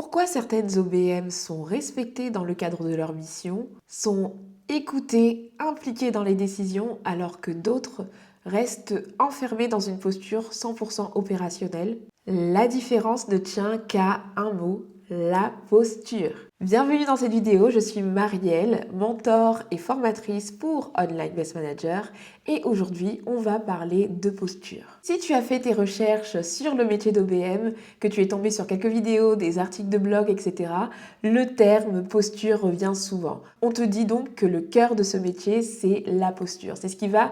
Pourquoi certaines OBM sont respectées dans le cadre de leur mission, sont écoutées, impliquées dans les décisions, alors que d'autres restent enfermées dans une posture 100% opérationnelle? La différence ne tient qu'à un mot, la posture. Bienvenue dans cette vidéo, je suis Marielle, mentor et formatrice pour Online Best Manager et aujourd'hui on va parler de posture. Si tu as fait tes recherches sur le métier d'OBM, que tu es tombé sur quelques vidéos, des articles de blog, etc., le terme posture revient souvent. On te dit donc que le cœur de ce métier c'est la posture, c'est ce qui va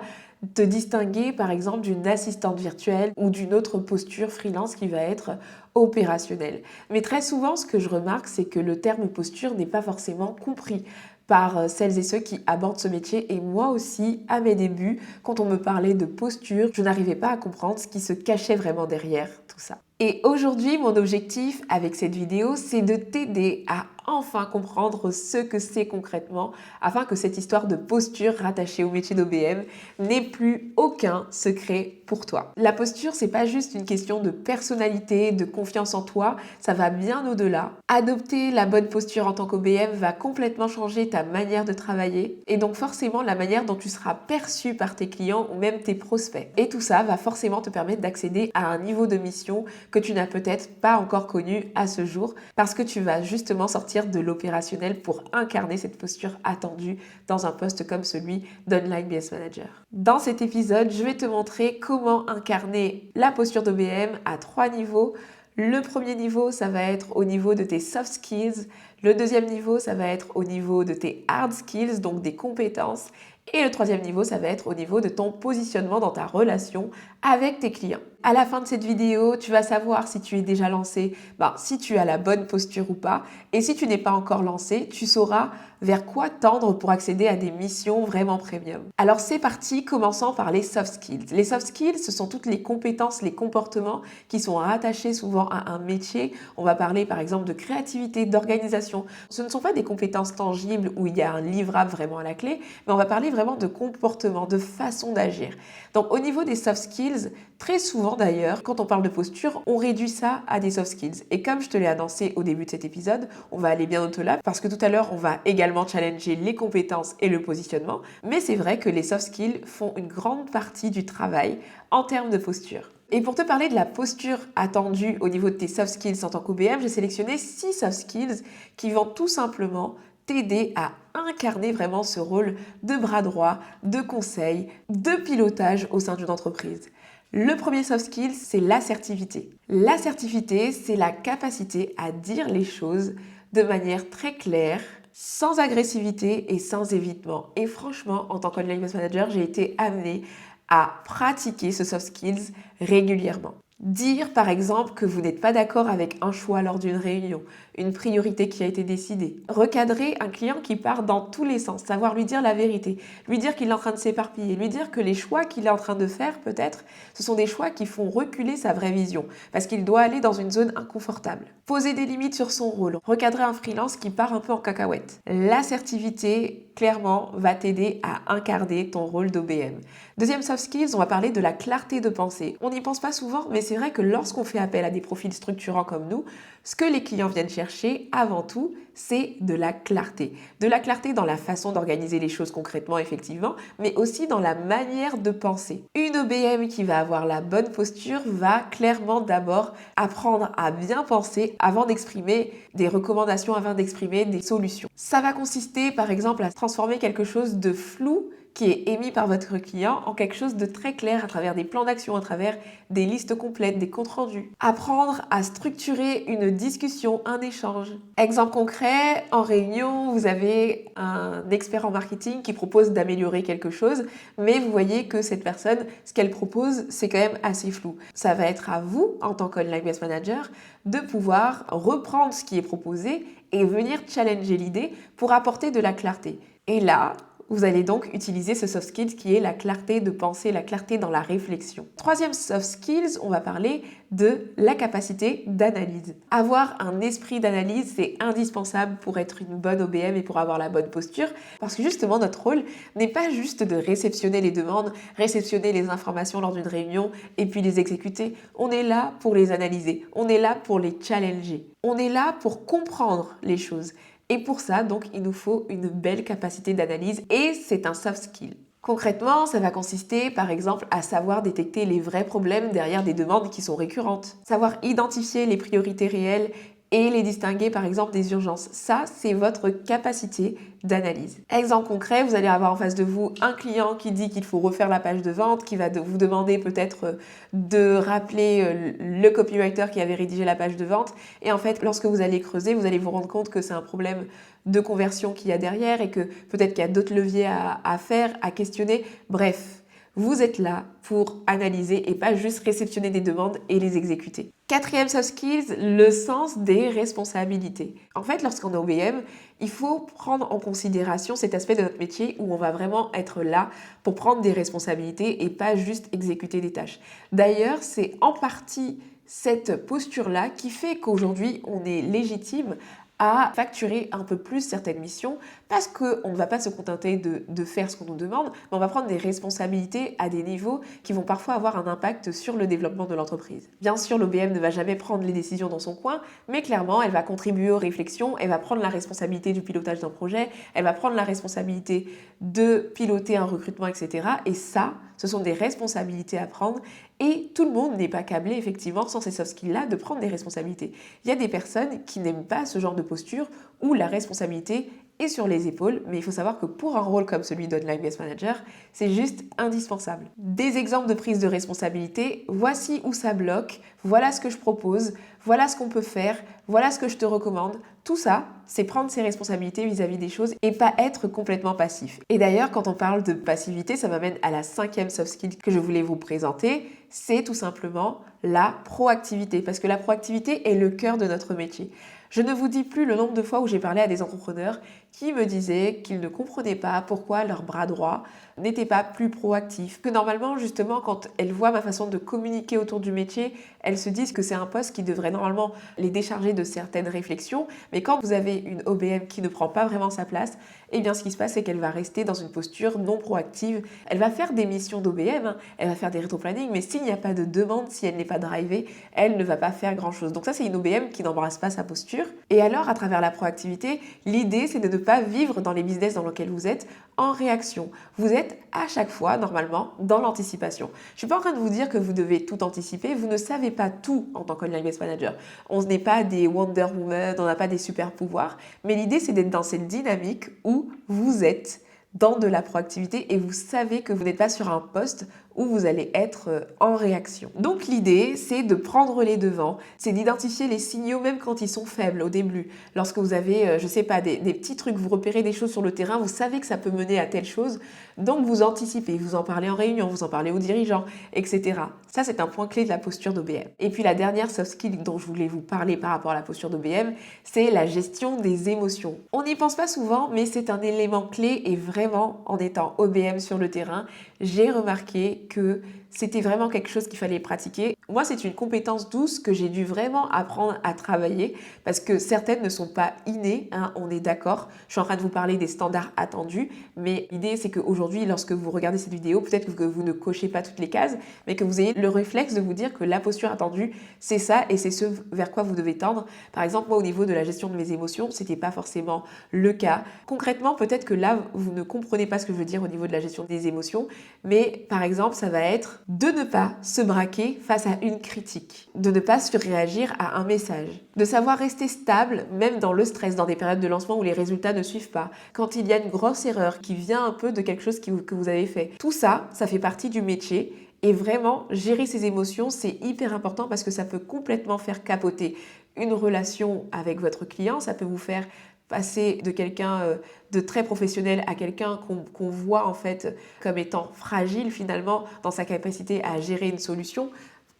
te distinguer par exemple d'une assistante virtuelle ou d'une autre posture freelance qui va être opérationnelle. Mais très souvent, ce que je remarque, c'est que le terme posture n'est pas forcément compris par celles et ceux qui abordent ce métier. Et moi aussi, à mes débuts, quand on me parlait de posture, je n'arrivais pas à comprendre ce qui se cachait vraiment derrière tout ça. Et aujourd'hui, mon objectif avec cette vidéo, c'est de t'aider à enfin comprendre ce que c'est concrètement, afin que cette histoire de posture rattachée au métier d'OBM n'ait plus aucun secret pour toi. La posture, c'est pas juste une question de personnalité, de confiance en toi, ça va bien au-delà. Adopter la bonne posture en tant qu'OBM va complètement changer ta manière de travailler et donc forcément la manière dont tu seras perçu par tes clients ou même tes prospects. Et tout ça va forcément te permettre d'accéder à un niveau de mission que tu n'as peut-être pas encore connu à ce jour parce que tu vas justement sortir de l'opérationnel pour incarner cette posture attendue dans un poste comme celui d'Online BS Manager. Dans cet épisode, je vais te montrer comment incarner la posture d'OBM à 3 niveaux. Le premier niveau, ça va être au niveau de tes soft skills. Le deuxième niveau, ça va être au niveau de tes hard skills, donc des compétences. Et le troisième niveau, ça va être au niveau de ton positionnement dans ta relation avec tes clients. À la fin de cette vidéo, tu vas savoir si tu es déjà lancé, si tu as la bonne posture ou pas. Et si tu n'es pas encore lancé, tu sauras vers quoi tendre pour accéder à des missions vraiment premium. Alors c'est parti, commençons par les soft skills. Les soft skills, ce sont toutes les compétences, les comportements qui sont rattachés souvent à un métier. On va parler par exemple de créativité, d'organisation. Ce ne sont pas des compétences tangibles où il y a un livrable vraiment à la clé, mais on va parler vraiment de comportement, de façon d'agir. Donc au niveau des soft skills, très souvent d'ailleurs, quand on parle de posture, on réduit ça à des soft skills. Et comme je te l'ai annoncé au début de cet épisode, on va aller bien au-delà parce que tout à l'heure, on va également challenger les compétences et le positionnement. Mais c'est vrai que les soft skills font une grande partie du travail en termes de posture. Et pour te parler de la posture attendue au niveau de tes soft skills en tant qu'OBM, j'ai sélectionné 6 soft skills qui vont tout simplement t'aider à incarner vraiment ce rôle de bras droit, de conseil, de pilotage au sein d'une entreprise. Le premier soft skill, c'est l'assertivité. L'assertivité, c'est la capacité à dire les choses de manière très claire, sans agressivité et sans évitement. Et franchement, en tant qu'Online Best Manager, j'ai été amenée à pratiquer ce soft skills régulièrement. Dire par exemple que vous n'êtes pas d'accord avec un choix lors d'une réunion, une priorité qui a été décidée. Recadrer un client qui part dans tous les sens, savoir lui dire la vérité, lui dire qu'il est en train de s'éparpiller, lui dire que les choix qu'il est en train de faire peut-être, ce sont des choix qui font reculer sa vraie vision parce qu'il doit aller dans une zone inconfortable. Poser des limites sur son rôle, recadrer un freelance qui part un peu en cacahuète. L'assertivité, clairement, va t'aider à incarner ton rôle d'OBM. Deuxième soft skills, on va parler de la clarté de pensée. On n'y pense pas souvent, mais c'est vrai que lorsqu'on fait appel à des profils structurants comme nous, ce que les clients viennent chercher avant tout, c'est de la clarté. De la clarté dans la façon d'organiser les choses concrètement, effectivement, mais aussi dans la manière de penser. Une OBM qui va avoir la bonne posture va clairement d'abord apprendre à bien penser avant d'exprimer des recommandations, avant d'exprimer des solutions. Ça va consister par exemple à transformer quelque chose de flou qui est émis par votre client en quelque chose de très clair à travers des plans d'action, à travers des listes complètes, des comptes rendus. Apprendre à structurer une discussion, un échange. Exemple concret, en réunion, vous avez un expert en marketing qui propose d'améliorer quelque chose, mais vous voyez que cette personne, ce qu'elle propose, c'est quand même assez flou. Ça va être à vous, en tant qu'Online Best Manager, de pouvoir reprendre ce qui est proposé et venir challenger l'idée pour apporter de la clarté. Et là, vous allez donc utiliser ce soft skills qui est la clarté de pensée, la clarté dans la réflexion. Troisième soft skills, on va parler de la capacité d'analyse. Avoir un esprit d'analyse, c'est indispensable pour être une bonne OBM et pour avoir la bonne posture, parce que justement notre rôle n'est pas juste de réceptionner les demandes, réceptionner les informations lors d'une réunion et puis les exécuter. On est là pour les analyser, on est là pour les challenger, on est là pour comprendre les choses. Et pour ça, donc, il nous faut une belle capacité d'analyse et c'est un soft skill. Concrètement, ça va consister par exemple à savoir détecter les vrais problèmes derrière des demandes qui sont récurrentes, savoir identifier les priorités réelles et les distinguer par exemple des urgences. Ça, c'est votre capacité d'analyse. Exemple concret, vous allez avoir en face de vous un client qui dit qu'il faut refaire la page de vente, qui va vous demander peut-être de rappeler le copywriter qui avait rédigé la page de vente. Et en fait, lorsque vous allez creuser, vous allez vous rendre compte que c'est un problème de conversion qu'il y a derrière et que peut-être qu'il y a d'autres leviers à faire, à questionner. Bref, vous êtes là pour analyser et pas juste réceptionner des demandes et les exécuter. Quatrième soft skills, le sens des responsabilités. En fait, lorsqu'on est OBM, il faut prendre en considération cet aspect de notre métier où on va vraiment être là pour prendre des responsabilités et pas juste exécuter des tâches. D'ailleurs, c'est en partie cette posture-là qui fait qu'aujourd'hui, on est légitime à facturer un peu plus certaines missions parce qu'on ne va pas se contenter de faire ce qu'on nous demande, mais on va prendre des responsabilités à des niveaux qui vont parfois avoir un impact sur le développement de l'entreprise. Bien sûr, l'OBM ne va jamais prendre les décisions dans son coin, mais clairement, elle va contribuer aux réflexions, elle va prendre la responsabilité du pilotage d'un projet, elle va prendre la responsabilité de piloter un recrutement, etc. Et ça, ce sont des responsabilités à prendre et tout le monde n'est pas câblé effectivement sans ces soft skills-là de prendre des responsabilités. Il y a des personnes qui n'aiment pas ce genre de posture où la responsabilité est sur les épaules, mais il faut savoir que pour un rôle comme celui d'Online Guest Manager, c'est juste indispensable. Des exemples de prise de responsabilité, voici où ça bloque, voilà ce que je propose, voilà ce qu'on peut faire, voilà ce que je te recommande. Tout ça, c'est prendre ses responsabilités vis-à-vis des choses et pas être complètement passif. Et d'ailleurs, quand on parle de passivité, ça m'amène à la cinquième soft skill que je voulais vous présenter, c'est tout simplement la proactivité, parce que la proactivité est le cœur de notre métier. Je ne vous dis plus le nombre de fois où j'ai parlé à des entrepreneurs qui me disaient qu'ils ne comprenaient pas pourquoi leur bras droit n'était pas plus proactif. Que normalement, justement, quand elles voient ma façon de communiquer autour du métier, elles se disent que c'est un poste qui devrait normalement les décharger de certaines réflexions. Mais quand vous avez une OBM qui ne prend pas vraiment sa place, eh bien ce qui se passe, c'est qu'elle va rester dans une posture non proactive. Elle va faire des missions d'OBM, elle va faire des rétro-planning, mais s'il n'y a pas de demande, si elle n'est pas drivée, elle ne va pas faire grand-chose. Donc ça, c'est une OBM qui n'embrasse pas sa posture. Et alors, à travers la proactivité, l'idée, c'est de ne pas vivre dans les business dans lesquels vous êtes en réaction. Vous êtes à chaque fois, normalement, dans l'anticipation. Je ne suis pas en train de vous dire que vous devez tout anticiper. Vous ne savez pas tout en tant qu'Online Guest Manager. On n'est pas des Wonder Woman, on n'a pas des super pouvoirs. Mais l'idée, c'est d'être dans cette dynamique où vous êtes dans de la proactivité et vous savez que vous n'êtes pas sur un poste où vous allez être en réaction. Donc l'idée, c'est de prendre les devants, c'est d'identifier les signaux même quand ils sont faibles au début. Lorsque vous avez, je sais pas, des petits trucs, vous repérez des choses sur le terrain, vous savez que ça peut mener à telle chose, donc vous anticipez, vous en parlez en réunion, vous en parlez aux dirigeants, etc. Ça, c'est un point clé de la posture d'OBM. Et puis la dernière soft skill dont je voulais vous parler par rapport à la posture d'OBM, c'est la gestion des émotions. On n'y pense pas souvent, mais c'est un élément clé et vraiment, en étant OBM sur le terrain, j'ai remarqué que c'était vraiment quelque chose qu'il fallait pratiquer. Moi, c'est une compétence douce que j'ai dû vraiment apprendre à travailler parce que certaines ne sont pas innées, hein, on est d'accord. Je suis en train de vous parler des standards attendus, mais l'idée, c'est qu'aujourd'hui, lorsque vous regardez cette vidéo, peut-être que vous ne cochez pas toutes les cases, mais que vous ayez le réflexe de vous dire que la posture attendue, c'est ça et c'est ce vers quoi vous devez tendre. Par exemple, moi, au niveau de la gestion de mes émotions, c'était pas forcément le cas. Concrètement, peut-être que là, vous ne comprenez pas ce que je veux dire au niveau de la gestion des émotions, mais par exemple, ça va être de ne pas se braquer face à une critique, de ne pas surréagir à un message, de savoir rester stable même dans le stress, dans des périodes de lancement où les résultats ne suivent pas, quand il y a une grosse erreur qui vient un peu de quelque chose que vous avez fait. Tout ça, ça fait partie du métier et vraiment, gérer ses émotions, c'est hyper important parce que ça peut complètement faire capoter une relation avec votre client, ça peut vous faire passer de quelqu'un de très professionnel à quelqu'un qu'on voit en fait comme étant fragile finalement dans sa capacité à gérer une solution.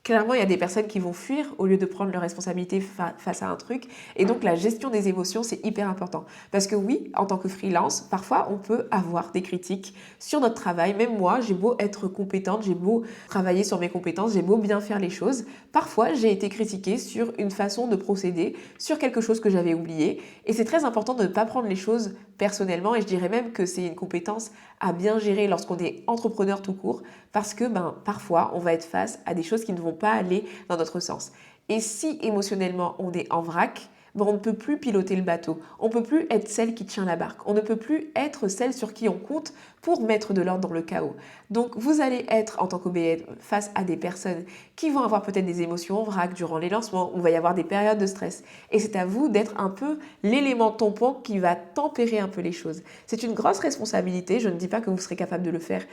Clairement, il y a des personnes qui vont fuir au lieu de prendre leurs responsabilités face à un truc. Et donc, la gestion des émotions, c'est hyper important. Parce que oui, en tant que freelance, parfois, on peut avoir des critiques sur notre travail. Même moi, j'ai beau être compétente, j'ai beau travailler sur mes compétences, j'ai beau bien faire les choses. Parfois, j'ai été critiquée sur une façon de procéder, sur quelque chose que j'avais oublié. Et c'est très important de ne pas prendre les choses personnellement. Et je dirais même que c'est une compétence à bien gérer lorsqu'on est entrepreneur tout court. Parce que parfois, on va être face à des choses qui ne vont pas aller dans notre sens. Et si émotionnellement on est en vrac, on ne peut plus piloter le bateau, on ne peut plus être celle qui tient la barque, on ne peut plus être celle sur qui on compte pour mettre de l'ordre dans le chaos. Donc vous allez être en tant qu'OBM face à des personnes qui vont avoir peut-être des émotions en vrac durant les lancements, on va y avoir des périodes de stress. Et c'est à vous d'être un peu l'élément tampon qui va tempérer un peu les choses. C'est une grosse responsabilité, je ne dis pas que vous serez capable de le faire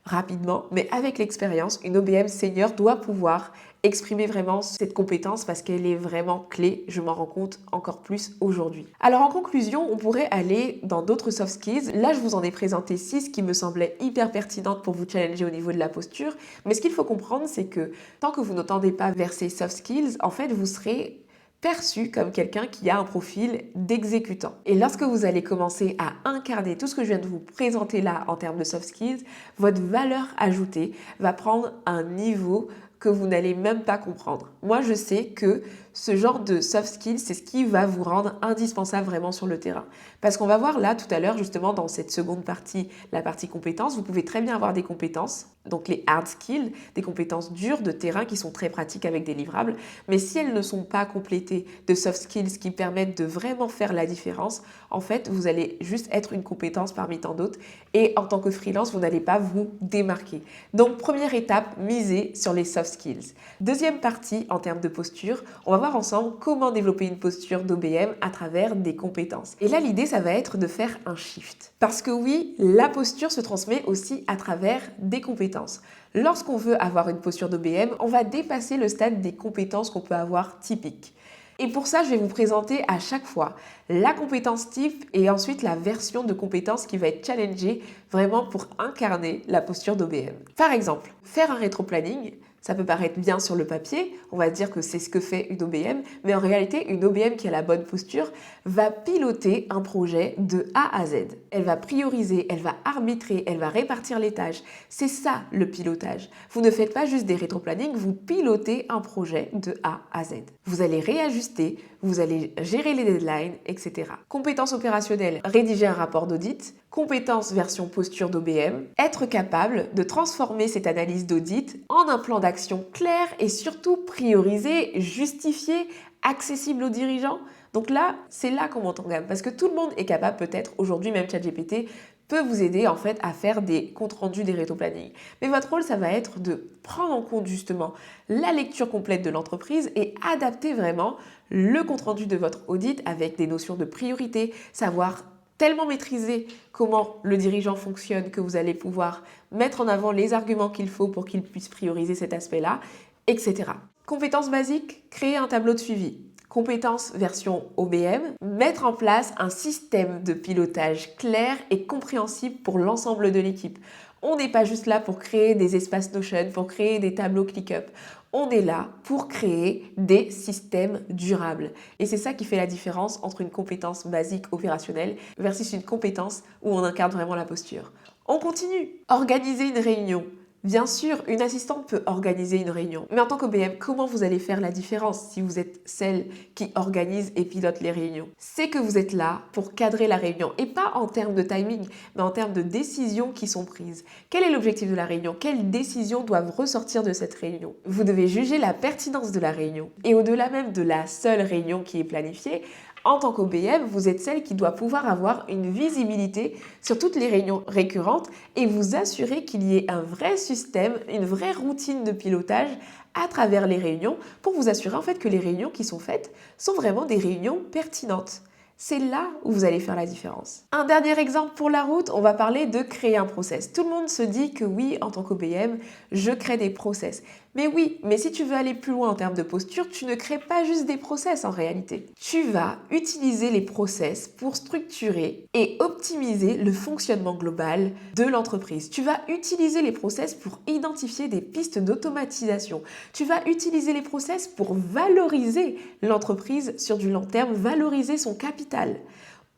rapidement, mais avec l'expérience, une OBM senior doit pouvoir exprimer vraiment cette compétence parce qu'elle est vraiment clé, je m'en rends compte encore plus aujourd'hui. Alors en conclusion, on pourrait aller dans d'autres soft skills. Là, je vous en ai présenté 6 qui me semblaient hyper pertinentes pour vous challenger au niveau de la posture, mais ce qu'il faut comprendre, c'est que tant que vous ne tendez pas vers ces soft skills, en fait, vous serez perçu comme quelqu'un qui a un profil d'exécutant. Et lorsque vous allez commencer à incarner tout ce que je viens de vous présenter là en termes de soft skills, votre valeur ajoutée va prendre un niveau que vous n'allez même pas comprendre. Moi, je sais que ce genre de soft skills, c'est ce qui va vous rendre indispensable vraiment sur le terrain. Parce qu'on va voir là tout à l'heure, justement, dans cette seconde partie, la partie compétences, vous pouvez très bien avoir des compétences, donc les hard skills, des compétences dures de terrain qui sont très pratiques avec des livrables. Mais si elles ne sont pas complétées de soft skills qui permettent de vraiment faire la différence, en fait, vous allez juste être une compétence parmi tant d'autres. Et en tant que freelance, vous n'allez pas vous démarquer. Donc, première étape, misez sur les soft skills. Deuxième partie, en termes de posture, on va voir ensemble comment développer une posture d'OBM à travers des compétences. Et là, l'idée, ça va être de faire un shift. Parce que oui, la posture se transmet aussi à travers des compétences. Lorsqu'on veut avoir une posture d'OBM, on va dépasser le stade des compétences qu'on peut avoir typiques. Et pour ça, je vais vous présenter à chaque fois la compétence type et ensuite la version de compétence qui va être challengée vraiment pour incarner la posture d'OBM. Par exemple, faire un rétro-planning, ça peut paraître bien sur le papier, on va dire que c'est ce que fait une OBM, mais en réalité, une OBM qui a la bonne posture va piloter un projet de A à Z. Elle va prioriser, elle va arbitrer, elle va répartir les tâches. C'est ça le pilotage. Vous ne faites pas juste des rétro-plannings, vous pilotez un projet de A à Z. Vous allez réajuster, vous allez gérer les deadlines, etc. Compétences opérationnelles, rédiger un rapport d'audit. Compétences version posture d'OBM, être capable de transformer cette analyse d'audit en un plan d'action clair et surtout priorisé, justifié, accessible aux dirigeants. Donc là, c'est là qu'on monte en gamme parce que tout le monde est capable peut-être, aujourd'hui même ChatGPT, peut vous aider en fait à faire des comptes rendus des rétro-plannings. Mais votre rôle, ça va être de prendre en compte justement la lecture complète de l'entreprise et adapter vraiment le compte rendu de votre audit avec des notions de priorité, savoir tellement maîtriser comment le dirigeant fonctionne que vous allez pouvoir mettre en avant les arguments qu'il faut pour qu'il puisse prioriser cet aspect-là, etc. Compétences basiques, créer un tableau de suivi. Compétences version OBM, mettre en place un système de pilotage clair et compréhensible pour l'ensemble de l'équipe. On n'est pas juste là pour créer des espaces Notion, pour créer des tableaux ClickUp. On est là pour créer des systèmes durables. Et c'est ça qui fait la différence entre une compétence basique opérationnelle versus une compétence où on incarne vraiment la posture. On continue. Organiser une réunion. Bien sûr, une assistante peut organiser une réunion. Mais en tant qu'OBM, comment vous allez faire la différence si vous êtes celle qui organise et pilote les réunions? C'est que vous êtes là pour cadrer la réunion. Et pas en termes de timing, mais en termes de décisions qui sont prises. Quel est l'objectif de la réunion? Quelles décisions doivent ressortir de cette réunion? Vous devez juger la pertinence de la réunion. Et au-delà même de la seule réunion qui est planifiée, en tant qu'OBM, vous êtes celle qui doit pouvoir avoir une visibilité sur toutes les réunions récurrentes et vous assurer qu'il y ait un vrai système, une vraie routine de pilotage à travers les réunions pour vous assurer en fait que les réunions qui sont faites sont vraiment des réunions pertinentes. C'est là où vous allez faire la différence. Un dernier exemple pour la route, on va parler de créer un process. Tout le monde se dit que oui, en tant qu'OBM, je crée des process. Mais oui, mais si tu veux aller plus loin en termes de posture, tu ne crées pas juste des process en réalité. Tu vas utiliser les process pour structurer et optimiser le fonctionnement global de l'entreprise. Tu vas utiliser les process pour identifier des pistes d'automatisation. Tu vas utiliser les process pour valoriser l'entreprise sur du long terme, valoriser son capital.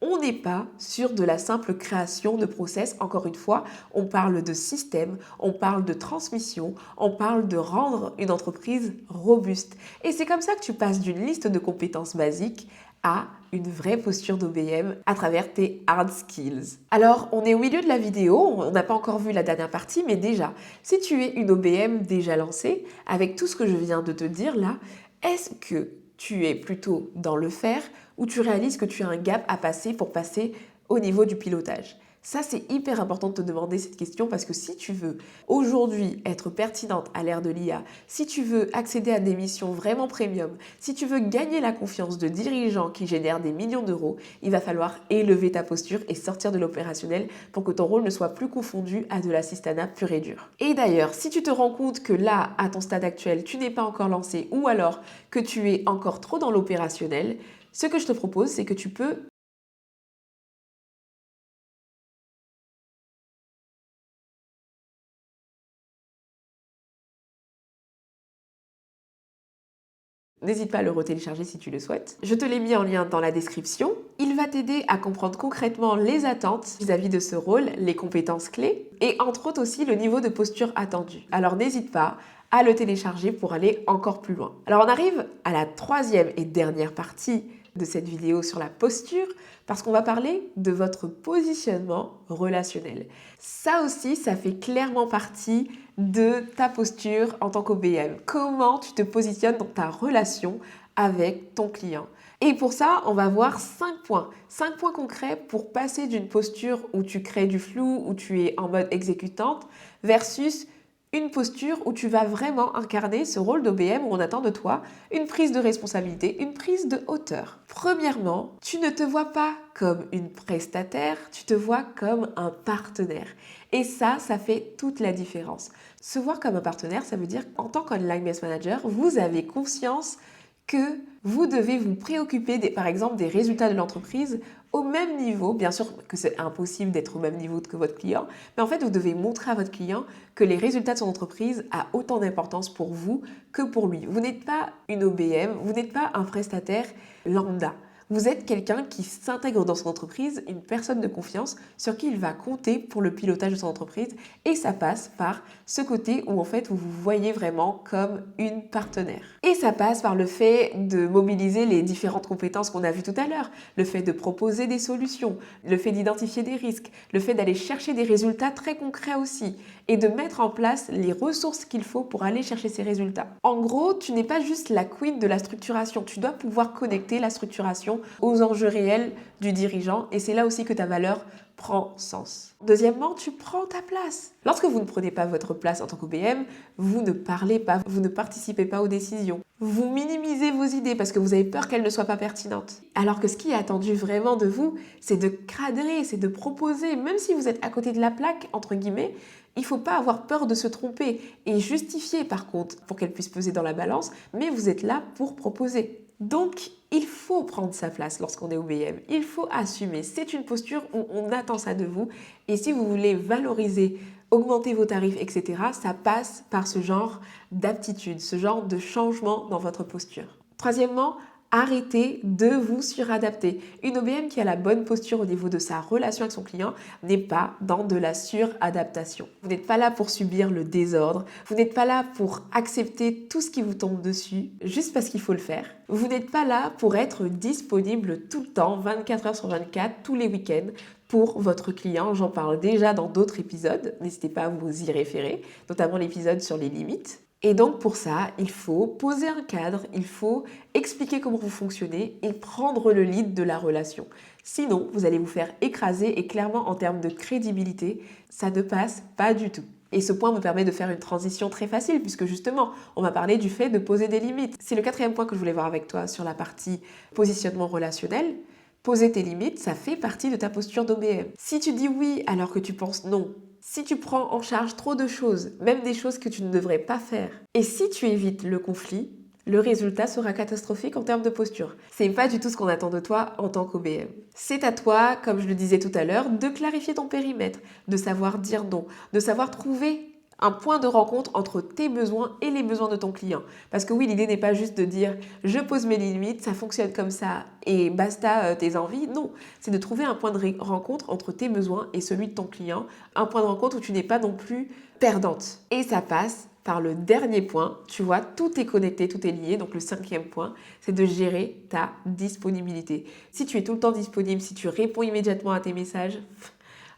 On n'est pas sur de la simple création de process. Encore une fois, on parle de système, on parle de transmission, on parle de rendre une entreprise robuste. Et c'est comme ça que tu passes d'une liste de compétences basiques à une vraie posture d'OBM à travers tes hard skills. Alors, on est au milieu de la vidéo, on n'a pas encore vu la dernière partie, mais déjà, si tu es une OBM déjà lancée, avec tout ce que je viens de te dire là, est-ce que tu es plutôt dans le faire ou tu réalises que tu as un gap à passer pour passer au niveau du pilotage? Ça, c'est hyper important de te demander cette question parce que si tu veux aujourd'hui être pertinente à l'ère de l'IA, si tu veux accéder à des missions vraiment premium, si tu veux gagner la confiance de dirigeants qui génèrent des millions d'euros, il va falloir élever ta posture et sortir de l'opérationnel pour que ton rôle ne soit plus confondu à de l'assistanat pur et dur. Et d'ailleurs, si tu te rends compte que là, à ton stade actuel, tu n'es pas encore lancé ou alors que tu es encore trop dans l'opérationnel, ce que je te propose, c'est que tu peux n'hésite pas à le retélécharger si tu le souhaites. Je te l'ai mis en lien dans la description. Il va t'aider à comprendre concrètement les attentes vis-à-vis de ce rôle, les compétences clés et entre autres aussi le niveau de posture attendu. Alors n'hésite pas à le télécharger pour aller encore plus loin. Alors on arrive à la troisième et dernière partie de cette vidéo sur la posture parce qu'on va parler de votre positionnement relationnel. Ça aussi, ça fait clairement partie de ta posture en tant qu'OBM. Comment tu te positionnes dans ta relation avec ton client. Et pour ça, on va voir 5 points. 5 points concrets pour passer d'une posture où tu crées du flou, où tu es en mode exécutante, versus une posture où tu vas vraiment incarner ce rôle d'OBM où on attend de toi une prise de responsabilité, une prise de hauteur. Premièrement, tu ne te vois pas comme une prestataire, tu te vois comme un partenaire. Et ça fait toute la différence. Se voir comme un partenaire, ça veut dire qu'en tant qu'Online Manager, vous avez conscience que vous devez vous préoccuper par exemple des résultats de l'entreprise au même niveau. Bien sûr que c'est impossible d'être au même niveau que votre client, mais en fait vous devez montrer à votre client que les résultats de son entreprise ont autant d'importance pour vous que pour lui. Vous n'êtes pas une OBM, vous n'êtes pas un prestataire lambda. Vous êtes quelqu'un qui s'intègre dans son entreprise, une personne de confiance sur qui il va compter pour le pilotage de son entreprise et ça passe par ce côté où en fait vous vous voyez vraiment comme une partenaire. Et ça passe par le fait de mobiliser les différentes compétences qu'on a vues tout à l'heure, le fait de proposer des solutions, le fait d'identifier des risques, le fait d'aller chercher des résultats très concrets aussi et de mettre en place les ressources qu'il faut pour aller chercher ces résultats. En gros, tu n'es pas juste la queen de la structuration, tu dois pouvoir connecter la structuration aux enjeux réels du dirigeant et c'est là aussi que ta valeur prend sens. Deuxièmement, tu prends ta place. Lorsque vous ne prenez pas votre place en tant qu'OBM, vous ne parlez pas, vous ne participez pas aux décisions. Vous minimisez vos idées parce que vous avez peur qu'elles ne soient pas pertinentes. Alors que ce qui est attendu vraiment de vous, c'est de cadrer, c'est de proposer, même si vous êtes à côté de la plaque, entre guillemets, il ne faut pas avoir peur de se tromper et justifier par contre pour qu'elle puisse peser dans la balance, mais vous êtes là pour proposer. Donc, il faut prendre sa place lorsqu'on est OBM. Il faut assumer. C'est une posture où on attend ça de vous. Et si vous voulez valoriser, augmenter vos tarifs, etc., ça passe par ce genre d'aptitude, ce genre de changement dans votre posture. Troisièmement, arrêtez de vous suradapter. Une OBM qui a la bonne posture au niveau de sa relation avec son client n'est pas dans de la suradaptation. Vous n'êtes pas là pour subir le désordre. Vous n'êtes pas là pour accepter tout ce qui vous tombe dessus juste parce qu'il faut le faire. Vous n'êtes pas là pour être disponible tout le temps, 24 heures sur 24, tous les week-ends pour votre client. J'en parle déjà dans d'autres épisodes. N'hésitez pas à vous y référer, notamment l'épisode sur les limites. Et donc pour ça, il faut poser un cadre, il faut expliquer comment vous fonctionnez et prendre le lead de la relation. Sinon, vous allez vous faire écraser et clairement en termes de crédibilité, ça ne passe pas du tout. Et ce point me permet de faire une transition très facile puisque justement, on m'a parlé du fait de poser des limites. C'est le quatrième point que je voulais voir avec toi sur la partie positionnement relationnel. Poser tes limites, ça fait partie de ta posture d'OBM. Si tu dis oui alors que tu penses non, si tu prends en charge trop de choses, même des choses que tu ne devrais pas faire, et si tu évites le conflit, le résultat sera catastrophique en termes de posture. C'est pas du tout ce qu'on attend de toi en tant qu'OBM. C'est à toi, comme je le disais tout à l'heure, de clarifier ton périmètre, de savoir dire non, de savoir trouver un point de rencontre entre tes besoins et les besoins de ton client. Parce que oui, l'idée n'est pas juste de dire je pose mes limites, ça fonctionne comme ça et basta tes envies. Non, c'est de trouver un point de rencontre entre tes besoins et celui de ton client. Un point de rencontre où tu n'es pas non plus perdante. Et ça passe par le dernier point. Tu vois, tout est connecté, tout est lié. Donc le 5e point, c'est de gérer ta disponibilité. Si tu es tout le temps disponible, si tu réponds immédiatement à tes messages,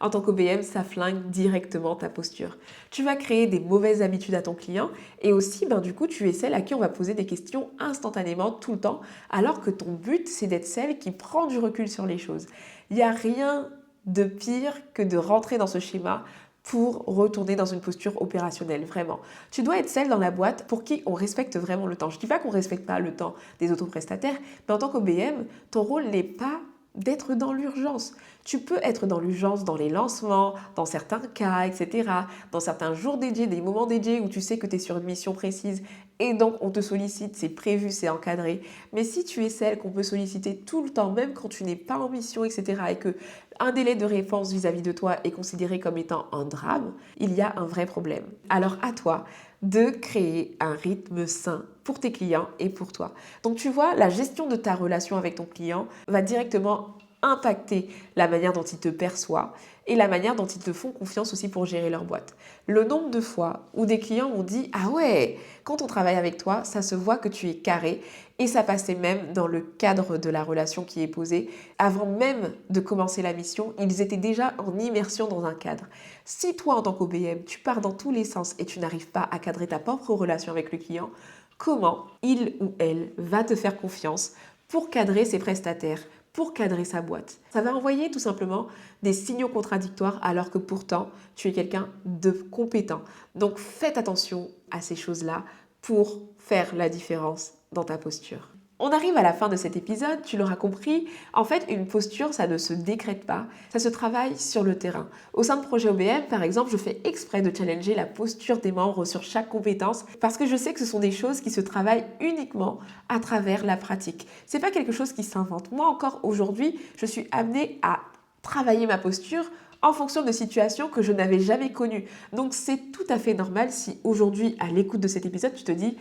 en tant qu'OBM, ça flingue directement ta posture. Tu vas créer des mauvaises habitudes à ton client et aussi, du coup, tu es celle à qui on va poser des questions instantanément, tout le temps, alors que ton but, c'est d'être celle qui prend du recul sur les choses. Il n'y a rien de pire que de rentrer dans ce schéma pour retourner dans une posture opérationnelle, vraiment. Tu dois être celle dans la boîte pour qui on respecte vraiment le temps. Je ne dis pas qu'on ne respecte pas le temps des autoprestataires, mais en tant qu'OBM, ton rôle n'est pas d'être dans l'urgence. Tu peux être dans l'urgence dans les lancements, dans certains cas, etc. Dans certains jours dédiés, des moments dédiés où tu sais que tu es sur une mission précise et donc on te sollicite, c'est prévu, c'est encadré. Mais si tu es celle qu'on peut solliciter tout le temps, même quand tu n'es pas en mission, etc. et que un délai de réponse vis-à-vis de toi est considéré comme étant un drame, il y a un vrai problème. Alors à toi de créer un rythme sain pour tes clients et pour toi. Donc tu vois, la gestion de ta relation avec ton client va directement impacter la manière dont ils te perçoivent et la manière dont ils te font confiance aussi pour gérer leur boîte. Le nombre de fois où des clients m'ont dit « Ah ouais, quand on travaille avec toi, ça se voit que tu es carré » et ça passait même dans le cadre de la relation qui est posée. Avant même de commencer la mission, ils étaient déjà en immersion dans un cadre. Si toi, en tant qu'OBM, tu pars dans tous les sens et tu n'arrives pas à cadrer ta propre relation avec le client, comment il ou elle va te faire confiance pour cadrer ses prestataires, pour cadrer sa boîte? Ça va envoyer tout simplement des signaux contradictoires alors que pourtant tu es quelqu'un de compétent. Donc faites attention à ces choses-là pour faire la différence dans ta posture. On arrive à la fin de cet épisode, tu l'auras compris, en fait une posture ça ne se décrète pas, ça se travaille sur le terrain. Au sein de Projet OBM par exemple, je fais exprès de challenger la posture des membres sur chaque compétence parce que je sais que ce sont des choses qui se travaillent uniquement à travers la pratique. C'est pas quelque chose qui s'invente. Moi encore aujourd'hui, je suis amenée à travailler ma posture en fonction de situations que je n'avais jamais connues. Donc c'est tout à fait normal si aujourd'hui à l'écoute de cet épisode tu te dis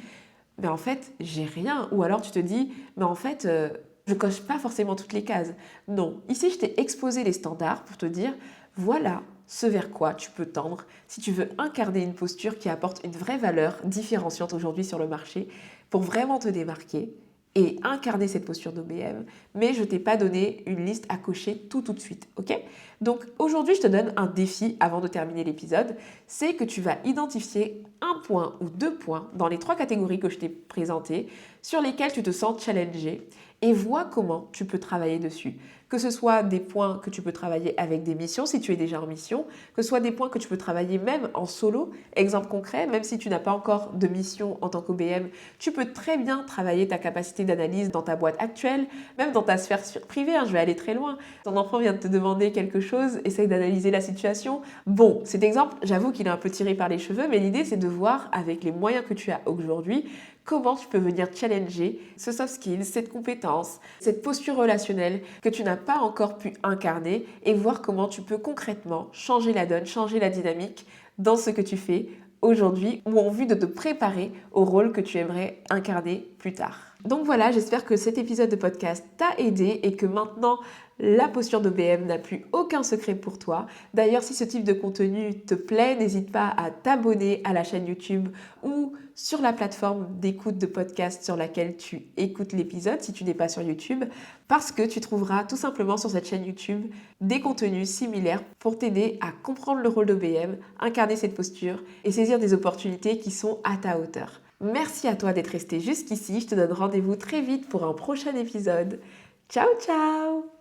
mais en fait, j'ai rien. Ou alors tu te dis, mais en fait, je coche pas forcément toutes les cases. Non, ici, je t'ai exposé les standards pour te dire, voilà ce vers quoi tu peux tendre si tu veux incarner une posture qui apporte une vraie valeur différenciante aujourd'hui sur le marché pour vraiment te démarquer et incarner cette posture d'OBM, mais je ne t'ai pas donné une liste à cocher tout de suite, ok? Donc aujourd'hui, je te donne un défi avant de terminer l'épisode, c'est que tu vas identifier un point ou 2 points dans les 3 catégories que je t'ai présentées sur lesquelles tu te sens challengé et vois comment tu peux travailler dessus. Que ce soit des points que tu peux travailler avec des missions si tu es déjà en mission, que ce soit des points que tu peux travailler même en solo. Exemple concret, même si tu n'as pas encore de mission en tant qu'OBM, tu peux très bien travailler ta capacité d'analyse dans ta boîte actuelle, même dans ta sphère privée, je vais aller très loin. Ton enfant vient de te demander quelque chose, essaye d'analyser la situation. Bon, cet exemple, j'avoue qu'il est un peu tiré par les cheveux, mais l'idée c'est de voir avec les moyens que tu as aujourd'hui, comment tu peux venir challenger ce soft skill, cette compétence, cette posture relationnelle que tu n'as pas encore pu incarner et voir comment tu peux concrètement changer la donne, changer la dynamique dans ce que tu fais aujourd'hui ou en vue de te préparer au rôle que tu aimerais incarner plus tard. Donc voilà, j'espère que cet épisode de podcast t'a aidé et que maintenant la posture d'OBM n'a plus aucun secret pour toi. D'ailleurs, si ce type de contenu te plaît, n'hésite pas à t'abonner à la chaîne YouTube ou sur la plateforme d'écoute de podcast sur laquelle tu écoutes l'épisode si tu n'es pas sur YouTube, parce que tu trouveras tout simplement sur cette chaîne YouTube des contenus similaires pour t'aider à comprendre le rôle d'OBM, incarner cette posture et saisir des opportunités qui sont à ta hauteur. Merci à toi d'être resté jusqu'ici, je te donne rendez-vous très vite pour un prochain épisode. Ciao ciao!